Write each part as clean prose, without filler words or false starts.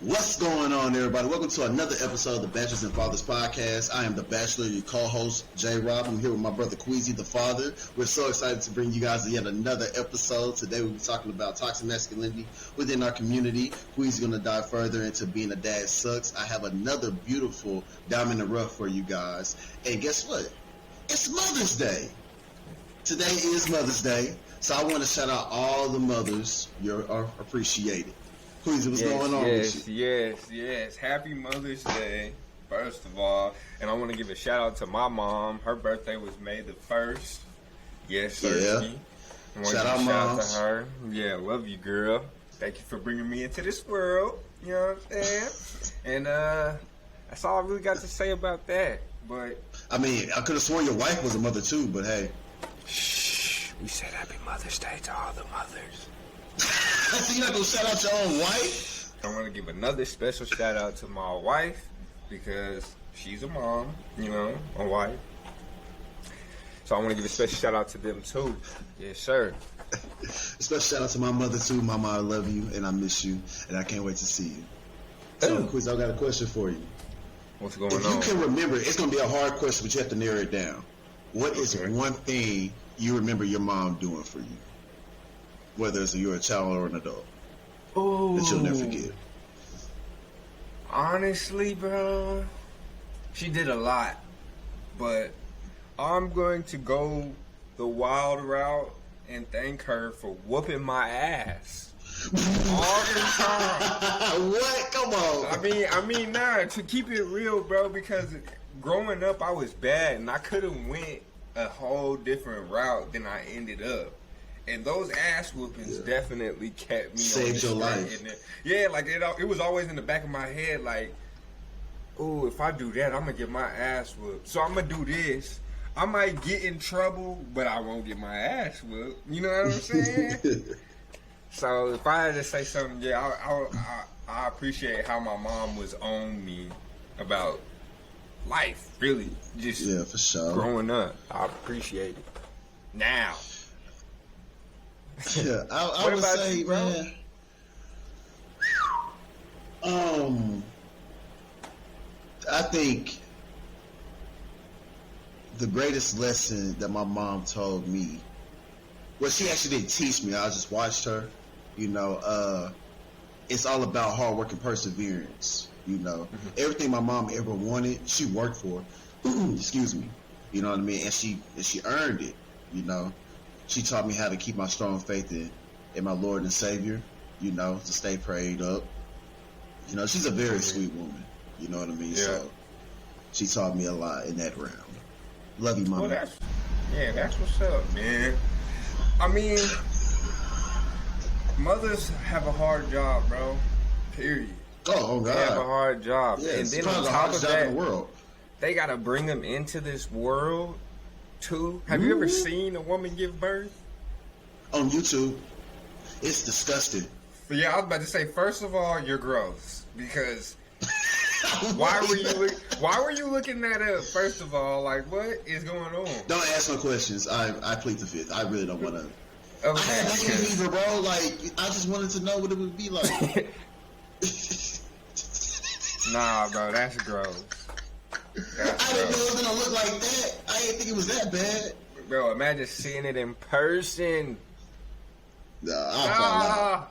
What's going on, everybody? Welcome to another episode of the Bachelors and Fathers podcast. I am the Bachelor, your co-host, J. Rob. I'm here with my brother, Queasy, the father. We're so excited to bring you guys yet another episode. Today, we'll be talking about toxic masculinity within our community. Queasy's going to dive further into being a dad sucks. I have another beautiful diamond in the rough for you guys. And guess what? It's Mother's Day. Today is Mother's Day. So I want to shout out all the mothers. You're appreciated. Queasy, what's going on with you? Yes. Happy Mother's Day, first of all. And I want to give a shout out to my mom. Her birthday was May the 1st. Yes, sir. Yeah. Shout out to her. Yeah, love you, girl. Thank you for bringing me into this world. You know what I'm saying? And that's all I really got to say about that. But I mean, I could have sworn your wife was a mother too, but hey. Shh. We said Happy Mother's Day to all the mothers. So you're not going to shout out your own wife? I want to give another special shout out to my wife because she's a mom, you know, a wife. So I want to give a special shout out to them too. Yes, sir. Special shout out to my mother too. Mama, I love you and I miss you and I can't wait to see you. So, Quiz, I got a question for you. What's going on? If you can remember, it's going to be a hard question, but you have to narrow it down. What is one thing you remember your mom doing for you? Whether it's you're a child or an adult. Oh, that you'll never forget. Honestly, bro, she did a lot, but I'm going to go the wild route and thank her for whooping my ass all the time. What? Come on. I mean, nah, to keep it real, bro, because growing up I was bad and I could have went a whole different route than I ended up. And those ass whoopings definitely kept me saved your life. Yeah, like it was always in the back of my head, like, oh, if I do that, I'm gonna get my ass whooped. So I'm gonna do this. I might get in trouble, but I won't get my ass whooped. You know what I'm saying? So if I had to say something, I appreciate how my mom was on me about life. Really, just for sure. Growing up, I appreciate it. Now. Yeah, I would say, you, man. I think the greatest lesson that my mom told me, well, she actually didn't teach me. I just watched her. You know, it's all about hard work and perseverance. You know, everything my mom ever wanted, she worked for. Excuse me. You know what I mean? And she earned it. You know. She taught me how to keep my strong faith in my Lord and Savior, you know, to stay prayed up. You know, she's a very sweet woman, you know what I mean? Yeah. So she taught me a lot in that realm. Love you, Mama. Well, that's what's up, man. I mean, mothers have a hard job, bro. Period. Oh, God. They have a hard job. Yeah, and then on top of that, in the world. They got to bring them into this world. Too. Have you ever seen a woman give birth? On YouTube. It's disgusting. But yeah, I was about to say, first of all, you're gross. Because why were you looking that up? First of all, like, what is going on? Don't ask no questions. I plead the fifth. I really don't want to. Okay, I had nothing either, bro. Like, I just wanted to know what it would be like. Nah, bro, that's gross. I didn't know it was gonna look like that. I didn't think it was that bad. Bro, imagine seeing it in person. Nah,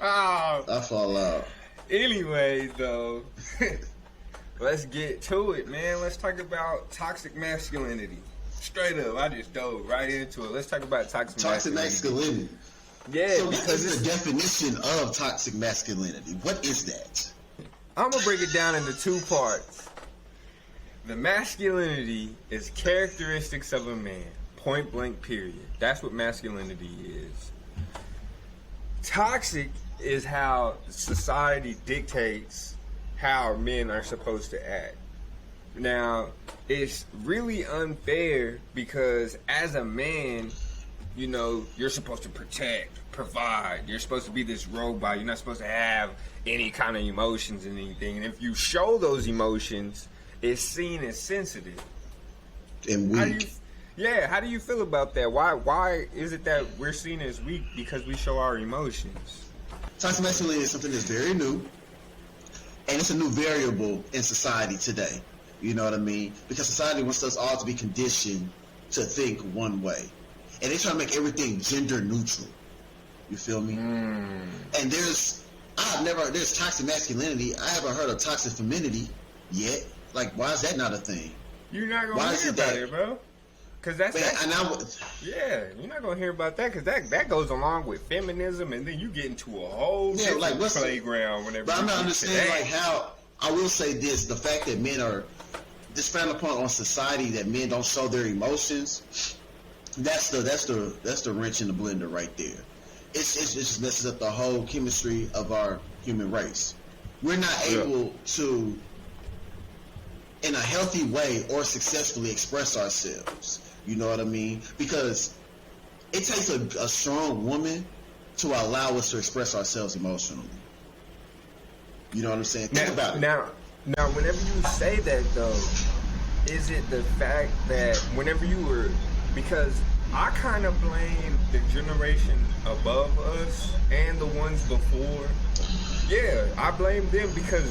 I'll fall out. Anyway, though, let's get to it, man. Let's talk about toxic masculinity. Straight up, I just dove right into it. Let's talk about toxic masculinity. Yeah, so because it's the definition of toxic masculinity. What is that? I'm gonna break it down into two parts. The masculinity is characteristics of a man. Point blank, period. That's what masculinity is. Toxic is how society dictates how men are supposed to act. Now, it's really unfair because as a man, you know, you're supposed to protect, provide. You're supposed to be this robot. You're not supposed to have any kind of emotions and anything. And if you show those emotions, it's seen as sensitive. And weak. How do you feel about that? Why is it that we're seen as weak because we show our emotions? Toxic masculinity is something that's very new. And it's a new variable in society today. You know what I mean? Because society wants us all to be conditioned to think one way. And they try to make everything gender neutral. You feel me? And there's toxic masculinity. I haven't heard of toxic femininity yet. Like, why is that not a thing? You're not going to hear about it, bro. Because that's you're not going to hear about that because that goes along with feminism, and then you get into a whole different playground whenever. But I'm not understanding like how. I will say this: the fact that men are just frowned upon on society, that men don't show their emotions. That's the wrench in the blender right there. It just messes up the whole chemistry of our human race. We're not able to, in a healthy way or successfully express ourselves. You know what I mean? Because it takes a strong woman to allow us to express ourselves emotionally. You know what I'm saying? Think about it. Now, whenever you say that, though, is it the fact that whenever you were... Because I kind of blame the generation above us and the ones before. Yeah, I blame them because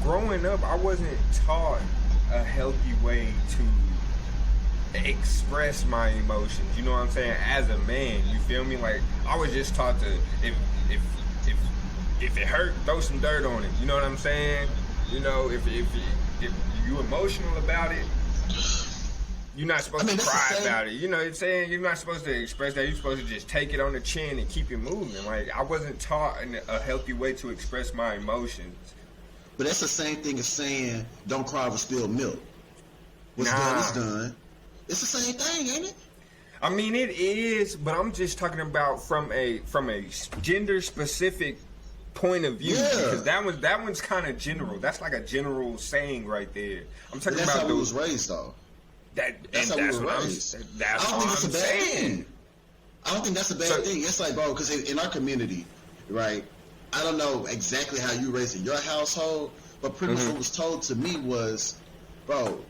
growing up, I wasn't taught a healthy way to express my emotions. You know what I'm saying? As a man, you feel me? Like, I was just taught to, if it hurt, throw some dirt on it. You know what I'm saying? You know, if you emotional about it, you're not supposed to cry about it. You know what I'm saying? You're not supposed to express that. You're supposed to just take it on the chin and keep it moving. Like, I wasn't taught a healthy way to express my emotions. But that's the same thing as saying, don't cry over spilled milk. What's done is done. It's the same thing, ain't it? I mean, it is, but I'm just talking about from a gender specific point of view, because that one's kind of general. That's like a general saying right there. I'm talking about how we was raised, though. That's how we were raised. I don't think it's a bad thing. I don't think that's a bad thing. It's like, bro, because in our community, right? I don't know exactly how you raised in your household, but pretty much what was told to me was, bro,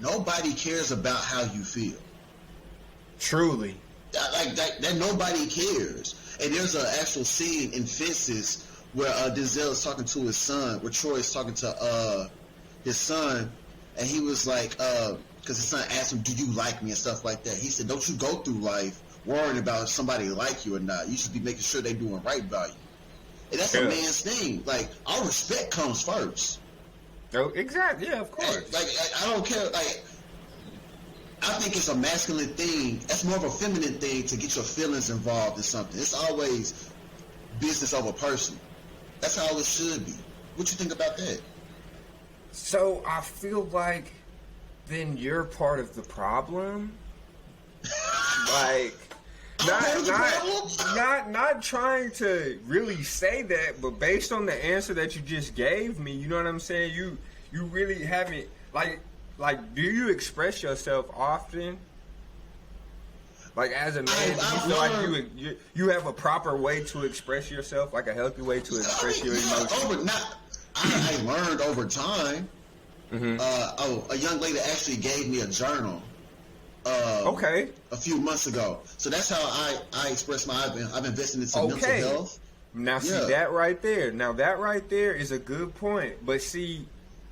nobody cares about how you feel. Truly. Like that nobody cares. And there's an actual scene in Fences where Denzel is talking to his son, where Troy is talking to his son, and he was like, because his son asked him, do you like me and stuff like that. He said, don't you go through life worrying about if somebody like you or not. You should be making sure they're doing right by you. And that's a man's thing. Like, our respect comes first. Oh, exactly. Yeah, of course. Like, I don't care. Like, I think it's a masculine thing. That's more of a feminine thing to get your feelings involved in something. It's always business over person. That's how it should be. What you think about that? So I feel like then you're part of the problem. Like, not trying to really say that, but based on the answer that you just gave me, you know what I'm saying? You really haven't like do you express yourself often? Like, as a man, do you feel like you have a proper way to express yourself, like a healthy way to express your emotions? I learned over time. A young lady actually gave me a journal. A few months ago. So that's how I express I've invested into mental health. Now see that right there. Now that right there is a good point. But see,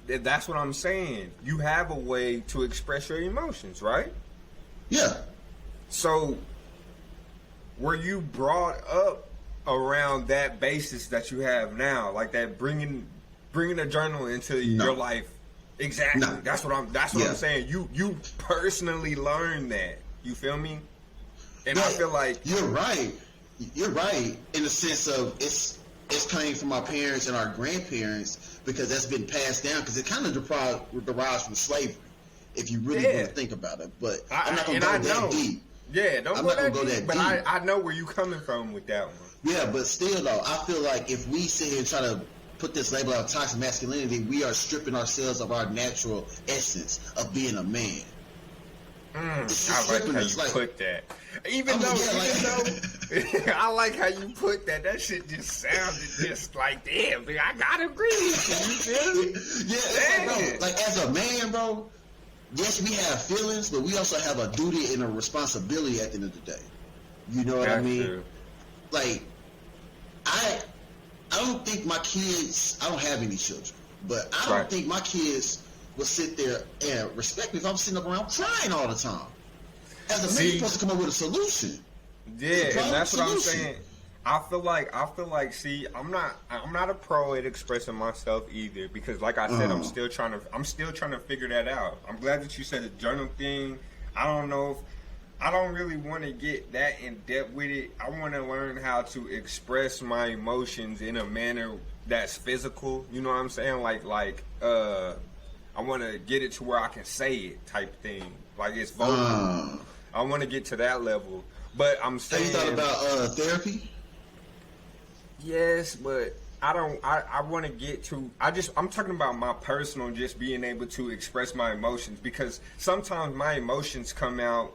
that's what I'm saying. You have a way to express your emotions, right? Yeah. So were you brought up around that basis that you have now, like that bringing a journal into your life? Exactly. No. That's what I'm saying. You personally learned that. You feel me? And I feel like you're right. You're right in the sense of it's coming from our parents and our grandparents, because that's been passed down, because it kind of derives from slavery, if you really want to think about it. But I'm not going to go that deep. Yeah, don't go that deep. But I know where you coming from with that one. Yeah, but still though, I feel like if we sit here and try to put this label of toxic masculinity, we are stripping ourselves of our natural essence of being a man. I like how you put that. Even though I like how you put that. That shit just sounded just like, damn, man, I gotta agree with you. You feel me? Yeah, like as a man, bro. Yes, we have feelings, but we also have a duty and a responsibility at the end of the day. You know what I mean? True. Like, I don't think my kids. I don't have any children, but I don't think my kids will sit there and respect me if I'm sitting up around crying all the time. As a man, you're supposed to come up with a solution. Yeah, and that's what I'm saying. I feel like. See, I'm not a pro at expressing myself either, because, like I said, I'm still trying to figure that out. I'm glad that you said the journal thing. I don't really want to get that in depth with it. I want to learn how to express my emotions in a manner that's physical. You know what I'm saying? Like I want to get it to where I can say it, type thing. Like it's vocal. I want to get to that level. But I'm saying. Have you thought about therapy? Yes, but I want to get to. I'm talking about my personal, just being able to express my emotions, because sometimes my emotions come out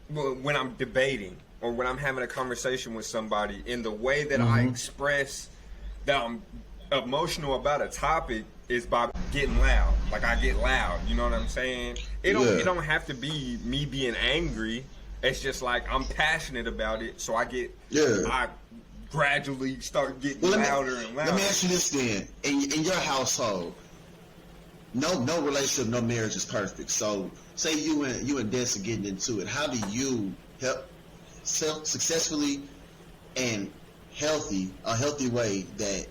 when I'm debating or when I'm having a conversation with somebody, in the way that I express that I'm emotional about a topic is by getting loud. Like I get loud, you know what I'm saying? It don't have to be me being angry. It's just like I'm passionate about it, so I gradually start getting louder and louder. Let me ask you this then: in your household, no relationship, no marriage is perfect. So, say you and Des are getting into it. How do you help successfully and a healthy way that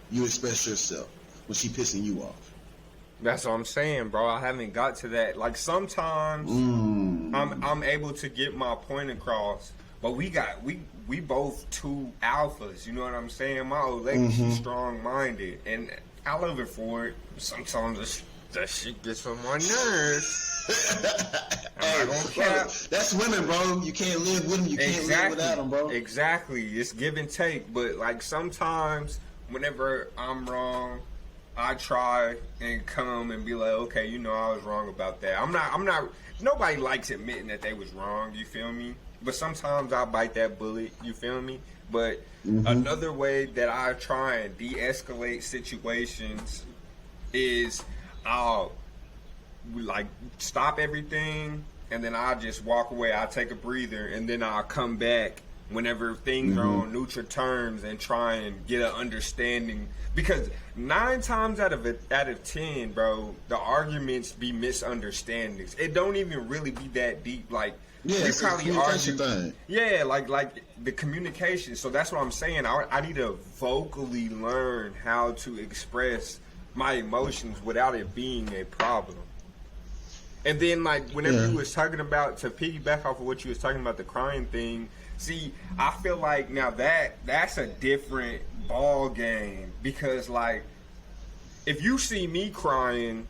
you express yourself when she pissing you off? That's what I'm saying, bro. I haven't got to that. Like sometimes I'm able to get my point across, but we both two alphas. You know what I'm saying? My old lady, she's strong-minded, and I love her for it. Sometimes that shit gets on my nerves. Hey, bro, that's women, bro. You can't live with them. You can't live without them, bro. Exactly. It's give and take. But like sometimes, whenever I'm wrong, I try and come and be like, okay, you know, I was wrong about that. I'm not. Nobody likes admitting that they was wrong. You feel me? But sometimes I bite that bullet. You feel me? But another way that I try and de-escalate situations is I'll like stop everything, and then I'll just walk away. I'll take a breather, and then I'll come back whenever things are on neutral terms and try and get an understanding. Because 9 times out of 10, bro, the arguments be misunderstandings. It don't even really be that deep. Like, you probably argue. Yeah, like the communication. So that's what I'm saying. I need to vocally learn how to express my emotions without it being a problem. And then, like, whenever you was talking about, to piggyback off of what you was talking about, the crying thing, see, I feel like now that's a different ball game, because, like, if you see me crying,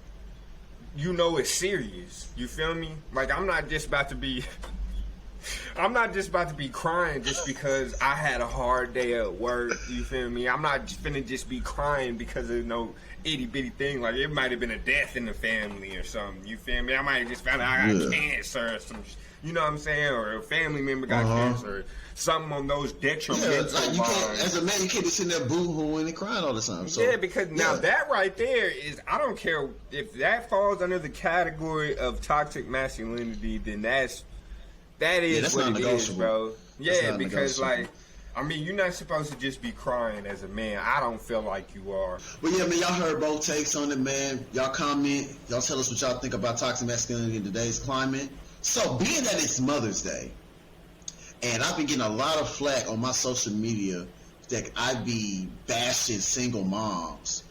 you know it's serious. You feel me? Like, I'm not just about to be crying just because I had a hard day at work. You feel me? I'm not finna just be crying because of no itty bitty thing. Like, it might have been a death in the family or something. You feel me? I might have just found out I got cancer or some, you know what I'm saying? Or a family member got cancer. Or something on those detrimental lines. As a man, you can't be sitting there boo-hooing and crying all the time. So, yeah, because now that right there is, I don't care if that falls under the category of toxic masculinity, then that is what it is, bro. Yeah, because like, I mean, you're not supposed to just be crying as a man. I don't feel like you are. Well, yeah, man, y'all heard both takes on it, man. Y'all comment. Y'all tell us what y'all think about toxic masculinity in today's climate. So, being that it's Mother's Day, and I've been getting a lot of flack on my social media that I be bashing single moms.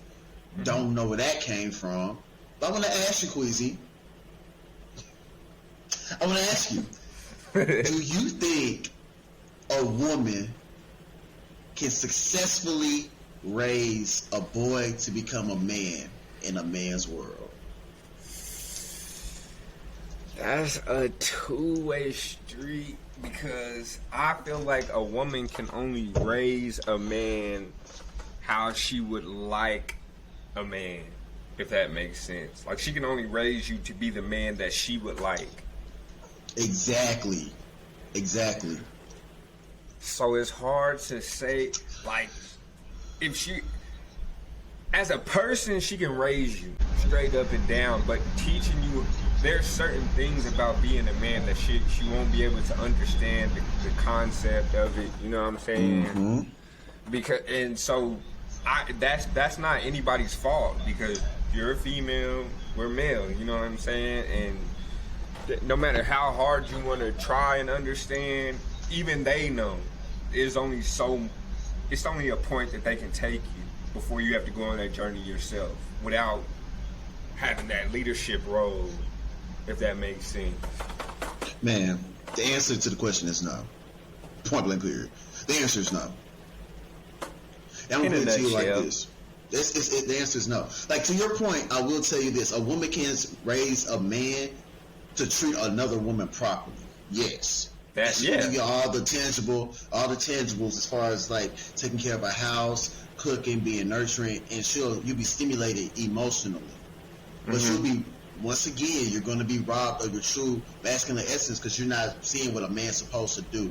Don't know where that came from. But I want to ask you, Queasy. I want to ask you, do you think a woman can successfully raise a boy to become a man in a man's world? That's a two-way street, because I feel like a woman can only raise a man how she would like a man, if that makes sense. Like, she can only raise you to be the man that she would like. Exactly. So it's hard to say, like, if she, as a person, she can raise you straight up and down, but teaching you, there's certain things about being a man that she won't be able to understand the concept of it. You know what I'm saying? Because, and so that's not anybody's fault because you're a female, we're male. You know what I'm saying? And no matter how hard you want to try and understand, even they know it's only a point that they can take you before you have to go on that journey yourself without having that leadership role, if that makes sense. Man, the answer to the question is no. Point blank period. The answer is no. And I'm going to tell you like this. The answer is no. Like, to your point, I will tell you this. A woman can raise a man to treat another woman properly. Yes. She'll give you all the tangibles as far as like taking care of a house, cooking, being nurturing, and you'll be stimulated emotionally. But once again, you're going to be robbed of your true masculine essence because you're not seeing what a man's supposed to do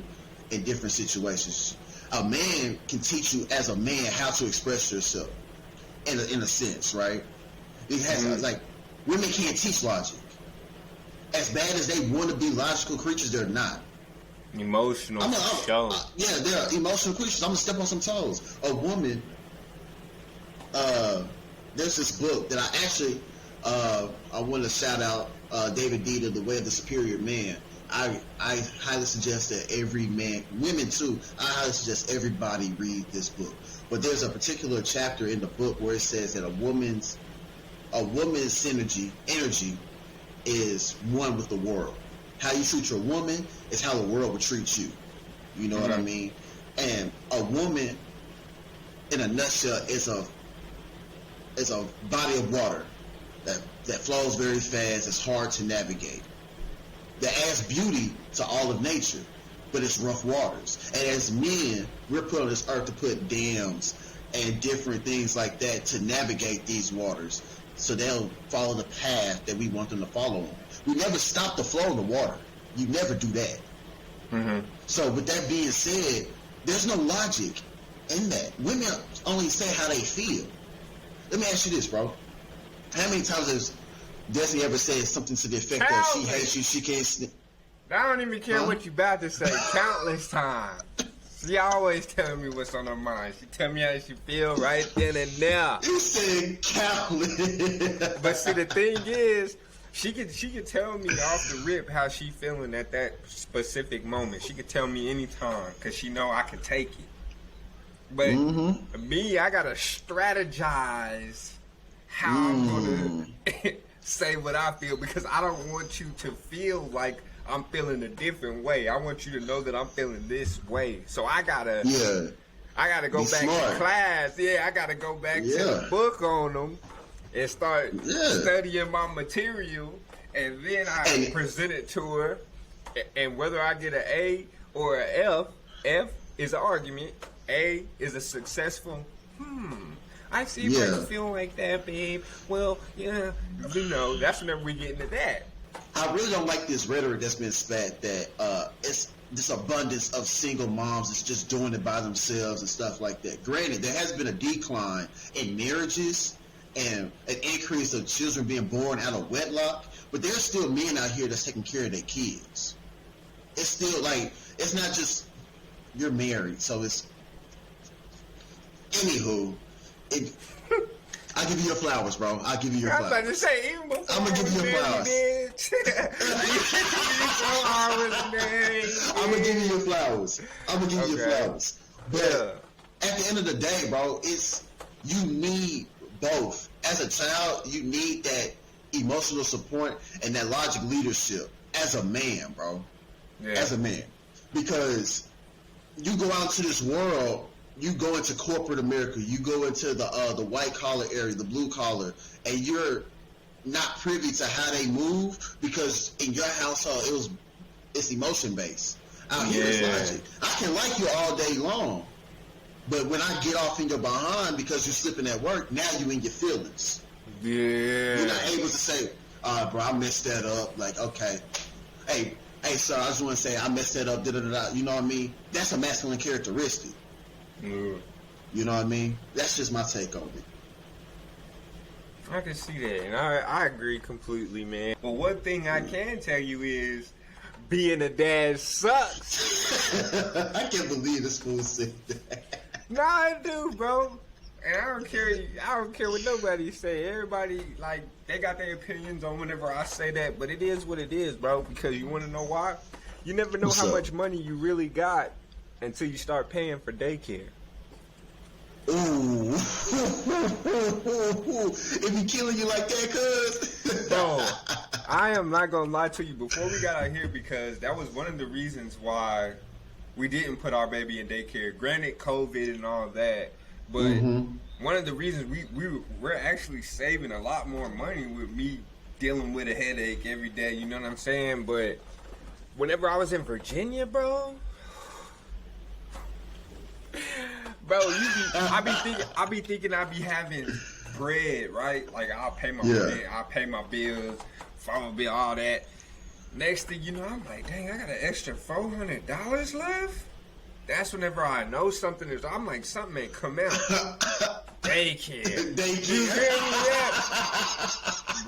in different situations. A man can teach you as a man how to express yourself in a sense, right? It has like women can't teach logic. As bad as they want to be logical creatures, they're not. Emotional. Yeah, they're emotional creatures. I'm gonna step on some toes. A woman. There's this book that I actually I want to shout out David Dita, The Way of the Superior Man. I highly suggest that every man, women too, I highly suggest everybody read this book. But there's a particular chapter in the book where it says that a woman's energy is one with the world. How you treat your woman is how the world will treat you. You know what I mean? And a woman, in a nutshell, is a body of water that flows very fast. It's hard to navigate. That adds beauty to all of nature, but it's rough waters. And as men, we're put on this earth to put dams and different things like that to navigate these waters, so they'll follow the path that we want them to follow on. We never stop the flow of the water. You never do that. So with that being said, there's no logic in that. Women only say how they feel. Let me ask you this, bro. How many times has Destiny ever said something to the effect of she hates you, she can't I don't even care what you about to say. Countless times. She always telling me what's on her mind. She tell me how she feel right then and there. You said countless. But see, the thing is, she could tell me off the rip how she feeling at that specific moment. She could tell me anytime because she know I can take it. But me, I gotta strategize how I'm gonna say what I feel because I don't want you to feel like I'm feeling a different way. I want you to know that I'm feeling this way. So I gotta go back to class. Yeah, I gotta go back to the book on them and start studying my material, and then I present it to her. And whether I get an A or an F is an argument. A is a successful. I see why you feel like that, babe. Well, yeah, you know, that's whenever we get into that. I really don't like this rhetoric that's been spat that it's this abundance of single moms that's just doing it by themselves and stuff like that. Granted, there has been a decline in marriages and an increase of children being born out of wedlock, but there's still men out here that's taking care of their kids. It's still like, it's not just you're married, so it's anywho. I'll give you your flowers, bro. I'll give you your flowers. I'm about to say, even before I'm gonna give you your flowers. I'm gonna give you your flowers. I'm gonna give you your flowers. But at the end of the day, bro, it's you need both. As a child, you need that emotional support and that logic leadership as a man, bro. Yeah. As a man, because you go out to this world. You go into corporate America, you go into the white collar area, the blue collar, and you're not privy to how they move because in your household it's emotion based. Out here it's logic. I can like you all day long, but when I get off in your behind because you're slipping at work, now you in your feelings. Yeah. You're not able to say, bro, I messed that up. Like, okay, hey, sir, I just want to say I messed that up. You know what I mean? That's a masculine characteristic. You know what I mean? That's just my take on it. I can see that, and I agree completely, man. But one thing I can tell you is being a dad sucks. I can't believe this fool said that. Nah, I do, bro. And I don't care what nobody say. Everybody, like, they got their opinions on whenever I say that, but it is what it is, bro. Because you want to know why? You never know how much money you really got until you start paying for daycare. Ooh. If he killing you like that, cuz. Bro, I am not going to lie to you. Before we got out here, because that was one of the reasons why we didn't put our baby in daycare. Granted, COVID and all that. But one of the reasons we're actually saving a lot more money with me dealing with a headache every day, you know what I'm saying? But whenever I was in Virginia, bro, I be thinking I be having bread, right? Like I'll pay my rent, I'll pay my bills, phone bill, all that. Next thing you know, I'm like, dang, I got an extra $400 left. That's whenever I know something is. I'm like, something ain't come out. Daycare. You feel me? Yeah.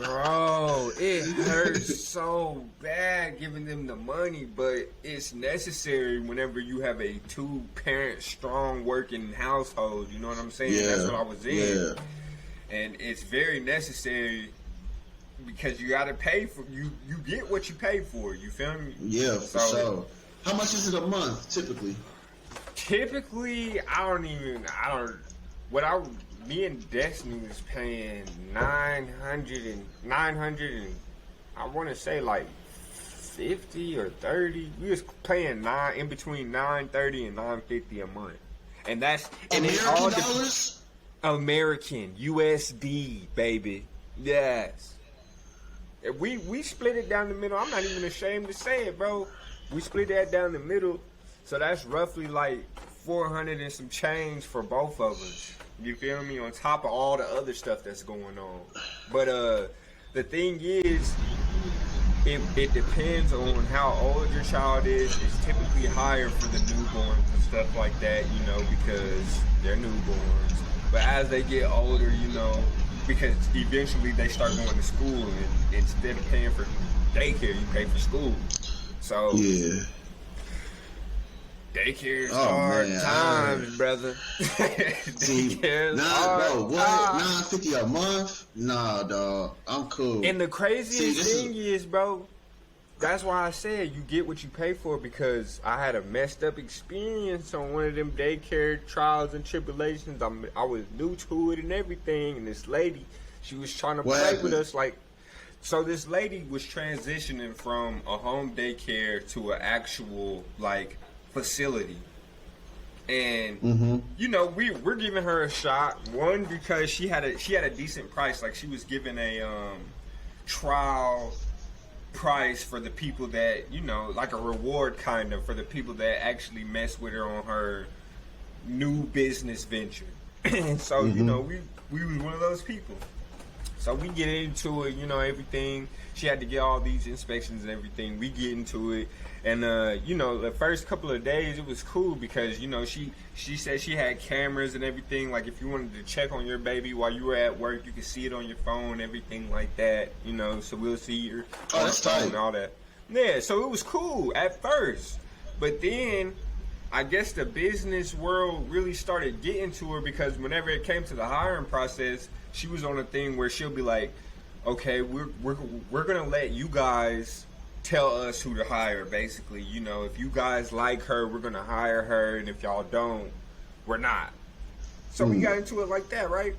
Bro, it hurts so bad giving them the money, but it's necessary whenever you have a 2-parent, strong working household. You know what I'm saying? Yeah. That's what I was in. Yeah. And it's very necessary because you got to pay for you get what you pay for. You feel me? Yeah, for sure. How much is it a month typically? Typically, me and Destiny was paying 900 and I want to say like 50 or 30. We was paying in between 930 and 950 a month, and that's American all dollars. American USD, baby. Yes. We split it down the middle. I'm not even ashamed to say it, bro. We split that down the middle. So that's roughly like 400 and some change for both of us. You feel me? On top of all the other stuff that's going on. But the thing is, it depends on how old your child is. It's typically higher for the newborns and stuff like that, you know, because they're newborns. But as they get older, you know, because eventually they start going to school, and instead of paying for daycare, you pay for school. So yeah. Daycare's hard times, brother. Daycare's hard bro, what? $950 a month? Nah, dog. I'm cool. And the craziest thing is, bro, that's why I said you get what you pay for, because I had a messed up experience on one of them daycare trials and tribulations. I was new to it and everything, and this lady, she was trying to play with us like. So this lady was transitioning from a home daycare to an actual like facility, and you know we're giving her a shot. One, because she had a decent price, like she was given a trial price for the people that, you know, like a reward kind of for the people that actually mess with her on her new business venture. And so you know we was one of those people. So we get into it, you know, everything. She had to get all these inspections and everything. We get into it. And, you know, the first couple of days, it was cool because, you know, she said she had cameras and everything. Like, if you wanted to check on your baby while you were at work, you could see it on your phone, everything like that, you know. So we'll see your phone and all that. Yeah, so it was cool at first. But then, I guess the business world really started getting to her, because whenever it came to the hiring process, she was on a thing where she'll be like, okay, we're gonna let you guys tell us who to hire, basically. You know, if you guys like her, we're gonna hire her, and if y'all don't, we're not. So we got into it like that, right?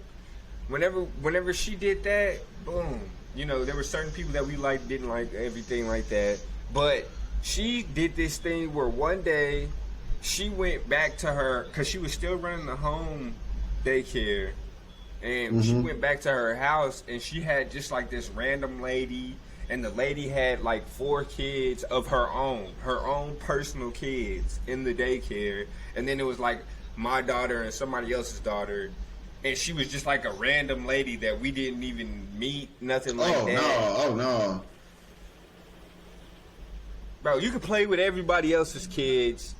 Whenever she did that, boom. You know, there were certain people that we liked, didn't like, everything like that. But she did this thing where one day she went back to her, because she was still running the home daycare. And she went back to her house, and she had just like this random lady, and the lady had like 4 kids of her own personal kids in the daycare. And then it was like my daughter and somebody else's daughter, and she was just like a random lady that we didn't even meet, nothing like that. Oh no. Bro, you can play with everybody else's kids.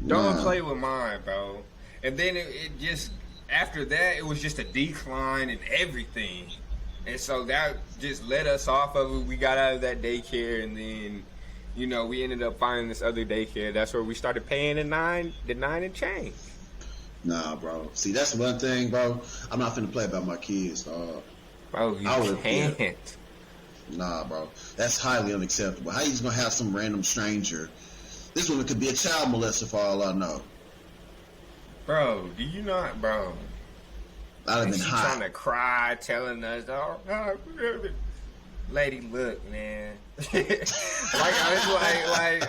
Don't play with mine, bro. And then it just, after that, it was just a decline in everything. And so that just let us off of it. We got out of that daycare, and then, you know, we ended up finding this other daycare. That's where we started paying the nine and change. Nah, bro. See, that's one thing, bro. I'm not finna play about my kids, dog. Bro, you can't. Nah, bro. That's highly unacceptable. How you just gonna have some random stranger? This woman could be a child molester for all I know. Bro, do you not, bro? I'd have been hot. Trying to cry, telling us, oh, lady, look, man.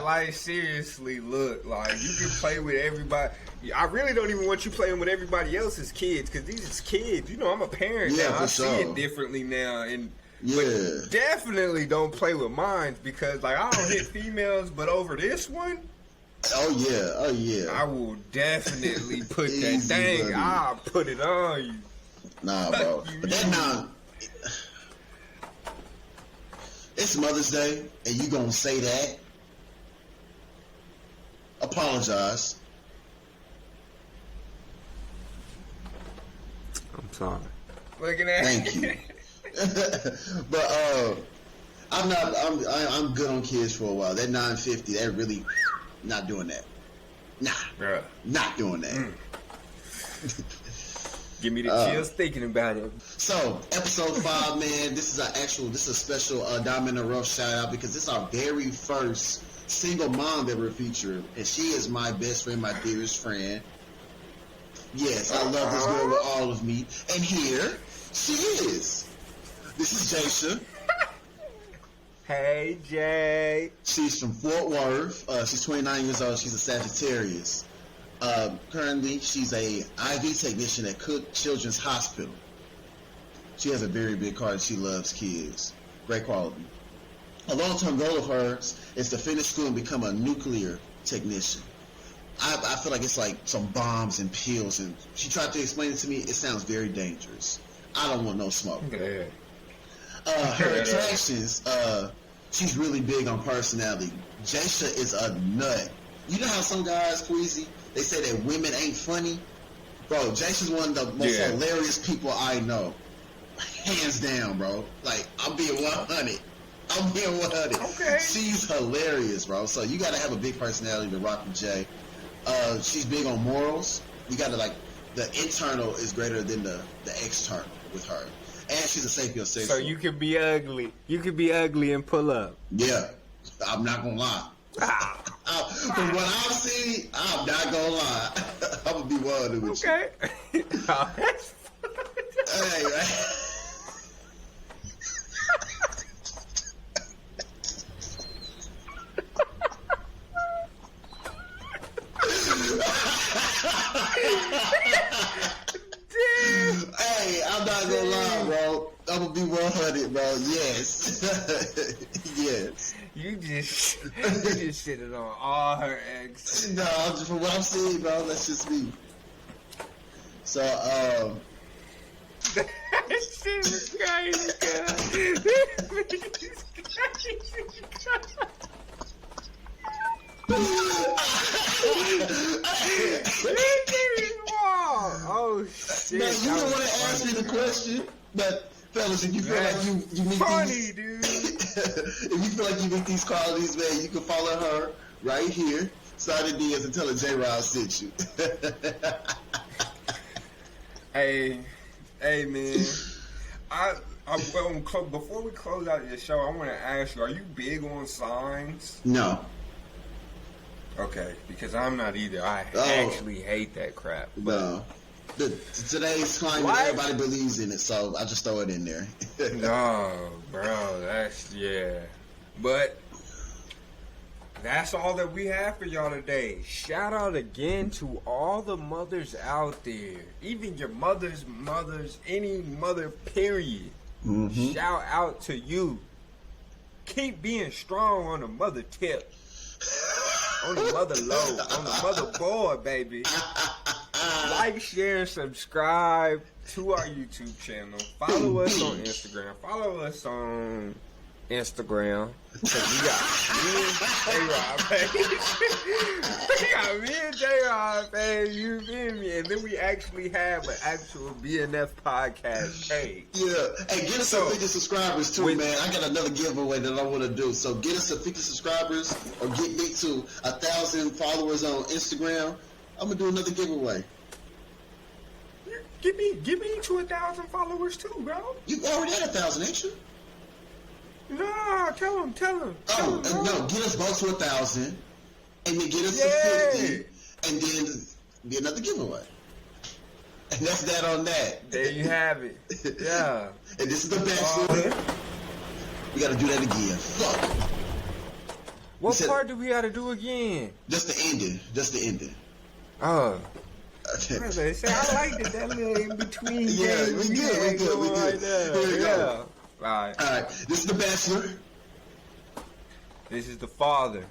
like, seriously, look. Like, you can play with everybody. I really don't even want you playing with everybody else's kids, because these is kids. You know, I'm a parent now. I see it differently now, and but definitely don't play with mine, because, like, I don't hit females, but over this one, oh yeah, I will definitely put that thing. Buddy. I'll put it on you. Nah, bro. But that it's Mother's Day, and you gonna say that? Apologize. I'm sorry. Look at that. Thank you. But I'm good on kids for a while. That 950, they're really not doing that. Nah, bruh. Not doing that. Give me the chills thinking about it. So, episode 5, man. This is a special Diamond in the Rough shout out, because this is our very first single mom that we're featuring, and she is my best friend, my dearest friend. Yes, I love this girl with all of me, and here she is. This is Jaisha. Hey, Jay. She's from Fort Worth. She's 29 years old. She's a Sagittarius. Currently, she's a IV technician at Cook Children's Hospital. She has a very big heart. She loves kids. Great quality. A long-term goal of hers is to finish school and become a nuclear technician. I feel like it's like some bombs and pills, and she tried to explain it to me. It sounds very dangerous. I don't want no smoke. Yeah. Her attractions, she's really big on personality. Jaisha is a nut. You know how some guys, Queasy, they say that women ain't funny? Bro, Jaisha's one of the most hilarious people I know. Hands down, bro. Like, I'm being 100. Okay. She's hilarious, bro. So you gotta have a big personality to rock with Jay. She's big on morals. You gotta, like, the internal is greater than the external with her. And she's a sapiosexual. So you can be ugly. You can be ugly and pull up. Yeah. I'm not gonna lie. From what I've seen, I'm not gonna lie. I'm gonna be 100 with you. Okay. Hey, man. Hey, I'm not gonna lie, bro. I'm gonna be 100, bro. Yes. Yes. You just shitted on all her ex. No, just from what I'm seeing, bro, that's just me. So, that shit is crazy, Oh shit! Now, you don't want to ask me the question, but fellas, if you feel like you meet these, dude. if you feel like you meet these qualities, man, you can follow her right here. Slide the DMs and tell her J-Rod sent you. Hey, man. Before we close out your show, I want to ask you: are you big on signs? No. Okay, because I'm not either. I actually hate that crap. No. Today's climate, everybody believes in it, so I just throw it in there. No, bro, But that's all that we have for y'all today. Shout out again to all the mothers out there. Even your mothers, any mother, period. Mm-hmm. Shout out to you. Keep being strong on the mother tip. On the mother load. On the motherboard, baby. Like, share, and subscribe to our YouTube channel. Follow us on Instagram. Because we got me and J-Rod, baby. We got me and J-Rod, baby. You feel me? And then we actually have an actual BNF podcast page. Yeah. Hey, get us some 50 subscribers too, man. I got another giveaway that I want to do. So get us to 50 subscribers or get me to 1,000 followers on Instagram. I'm going to do another giveaway. Give me to 1,000 followers too, bro. You already had 1,000, ain't you? Nah, tell him. Oh, no, get us both to 1,000, and then get us to 50, and then get another giveaway. And that's that on that. There you have it. Yeah. And this is the Bachelor. We gotta do that again. Fuck. What part do we gotta do again? Just the ending. Oh. Okay. I liked it, that little in between. Yeah, game we good. Right there. Here we go. All right. This is the Bachelor. This is the father.